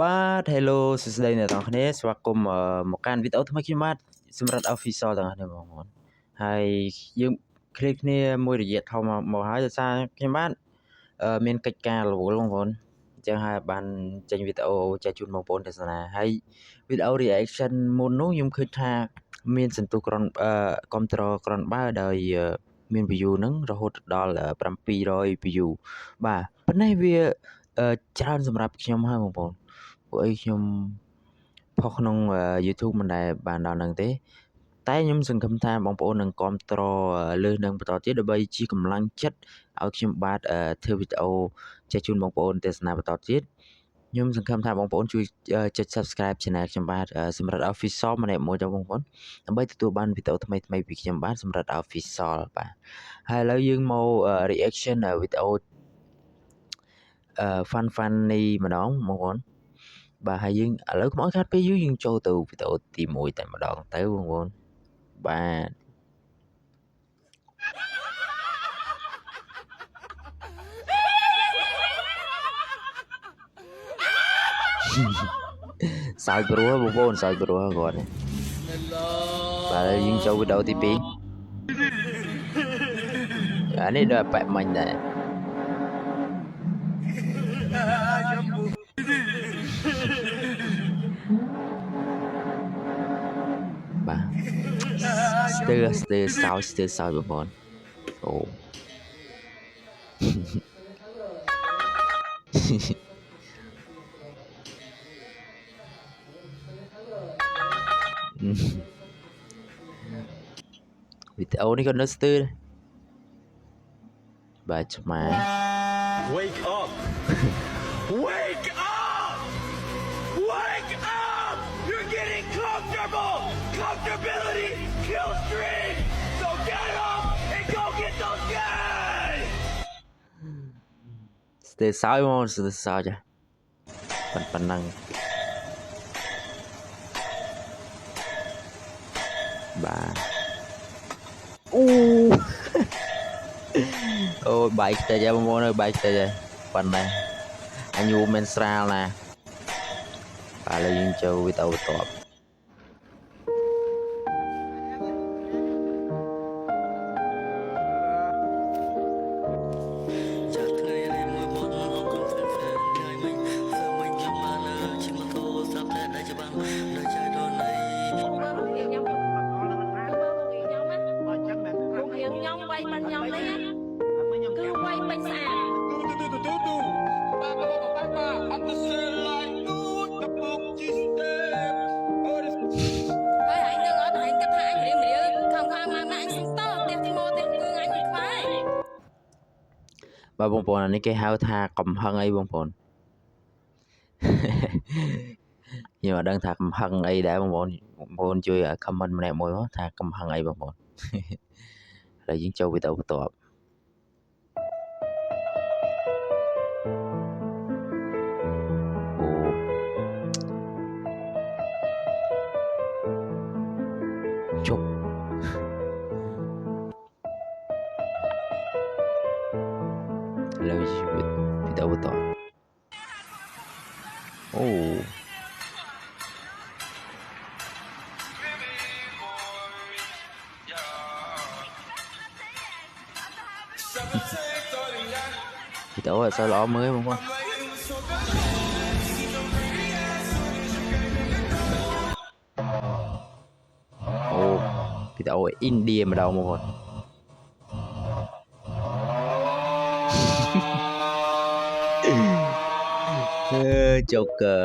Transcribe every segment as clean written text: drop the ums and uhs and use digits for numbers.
បាទ Hello សួស្តីអ្នកទាំងអស់គ្នាស្វាគមន៍មកកាន់វីដេអូថ្មីខ្ញុំបាទសម្រាប់ Official ទាំងអស់គ្នាបងប្អូនហើយយើងឃ្លីកគ្នាមួយរយៈធំមកហើយដោយសារខ្ញុំបាទមានកិច្ចការរវល់បងប្អូនអញ្ចឹងហើយបានចេញវីដេអូចែកជូនបងប្អូនទស្សនាហើយវីដេអូ reaction មុននោះខ្ញុំឃើញថាមានសន្ទុះក្រុនគាំទ្រក្រុនបើដោយមាន view ហ្នឹងរហូតដល់700 view បាទប៉ុន្តែវាច្រើនសម្រាប់ខ្ញុំហើយបងប្អូនពួកអីខ្ញុំផុសក្នុង YouTube មិនដែលបានដល់ហ្នឹងទេតែខ្ញុំសង្ឃឹមថាបងប្អូននឹងគាំទ្រលើសនឹងបន្តទៀតដើម្បីជាកម្លាំងចិត្តឲ្យខ្ញុំបាទធ្វើវីដេអូចែកជូនបងប្អូនទស្សនាបន្តទៀតខ្ញុំសង្ឃឹមថាបងប្អូនជួយចុច Subscribe Channel ខ្ញុំបាទសម្រាប់ Official ម្នាក់មួយទៅបងប្អូនដើម្បីទទួលបានវីដេអូថ្មីៗពីខ្ញុំបាទសម្រាប់ Official បាទហើយឥឡូវយើងមក reaction វីដេអូfun នេះម្ដងបងប្អូនបាទហើយយើងឥឡូវកុំឲ្យខាត់ពេលយូរយើងចូលទៅវីដេអូទី1តែម្ដងទៅបងប្អូនបាទសើចព្រោះបងប្អូនសើចព្រោះគាត់បាទយើងចូលវីដេអូទី2អានេះដល់ប៉ែមាញ់ដែរបាទស្ទើសោយបងប្អូនអូវីដេអូនេះក៏នៅស្ទើបាទឆ្មា Wake up Wake up Wake up You're getting comfortable Comfortability kills dreams So get up and go get those guys ស្ទើសោយមកស្ទើសោយចាប៉ុណ្ណឹងបាទអូបែកតិចហើយបងប្អូនអើយបែកតិចហើយប៉ុណ្ណេះអញយូមិនស្រាលណាបាទឥឡូវយើងចូលវីដេអូបន្ទាប់បាទបងប្អូនអានេះគេហៅថាកំហឹងអីបងប្អូនខ្ញុំអត់ដឹងថាកំហឹងអីដែរបងប្អូនជួយ comment ម្នាក់មួយមកថាកំហឹងអីបងប្អូនឥឡូវយើងចូលវីដេអូបន្ទាប់ជប់ឥឡូវវីដេអូបន្ទាប់អូវីដេអូអត់សូវល្អមើលបងប្អូនអូវីដេអូឥណ្ឌាម្ដងបងប្អូនJoker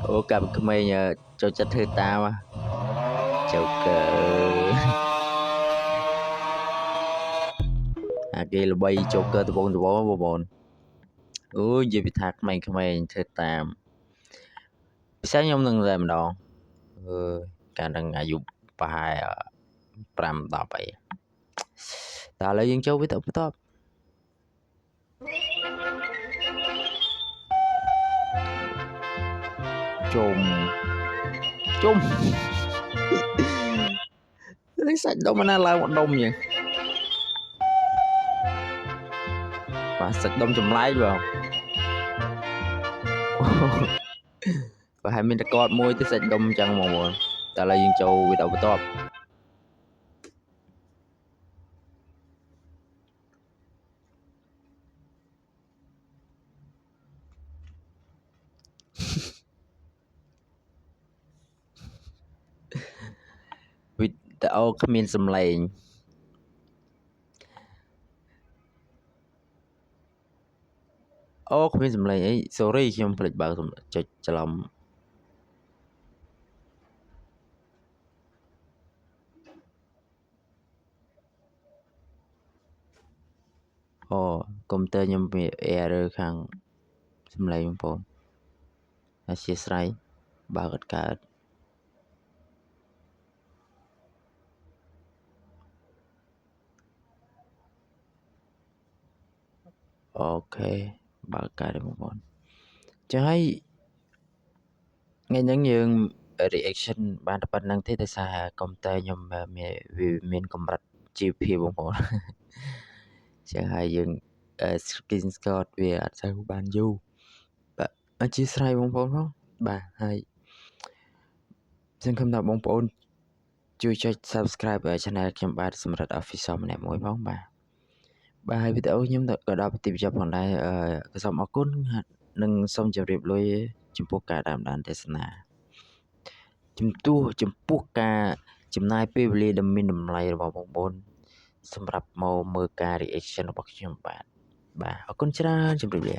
អូកាប់ក្មេងចូលចិត្តធ្វើតាម Joker អាគេល្បី Joker ត្បូងបងប្អូនអូនិយាយពីថាក្មេងៗធ្វើតាមពិសេសខ្ញុំនឹងតែម្ដងកាលនឹងអាយុប្រហែល5 10អីតែឥឡូវយើងចូលវីដេអូបន្ទាប់ជុំនេះសាច់ដុំណាឡើងមកដុំចឹងបាទ បាទសាច់ដុំចម្លែកបងបើហើយមានតកតមួយទៅសាច់ដុំអញ្ចឹងបងប្អូនតែឥឡូវយើងចូលវីដេអូបន្ទាប់វីដេអូគ្មានសំឡេងអូគ្មានសំឡេងអី sorry ខ្ញុំភ្លេចបើកចុចច្រឡំអូកុំព្យូទ័រខ្ញុំមាន error ខាងសំឡេងបងប្អូនអធិស្ឋានបើកអត់កើតអូខេបើកកើតបងប្អូនចឹងហើយថ្ងៃហ្នឹងយើង reaction បានតែប៉ុណ្្នឹងទេដោយសារកុំព្យូទ័រខ្ញុំមានកម្រិត GP បងប្អូនចឹងហើយយើងscreen shot វាអត់សូវបានយូរបាទអធិស្ឋានបងប្អូនផងបាទហើយសង្ឃឹមថាបងប្អូនជួយចុច subscribe channel ខ្ញុំបាទសម្រាប់ official ម្នាក់មួយផងបាទហើយវីដេអូខ្ញុំក៏ដល់ទីបញ្ចប់ផងដែរក៏សូមអរគុណនិងសូមជម្រាបលាចំពោះការតាមដានទេសនាចំពោះការចំណាយពេលវេលាដ៏មានតម្លៃរបស់បងប្អូនសម្រាប់មកមើលការ reaction របស់ខ្ញុំបាទអរគុណច្រើនជម្រាបលា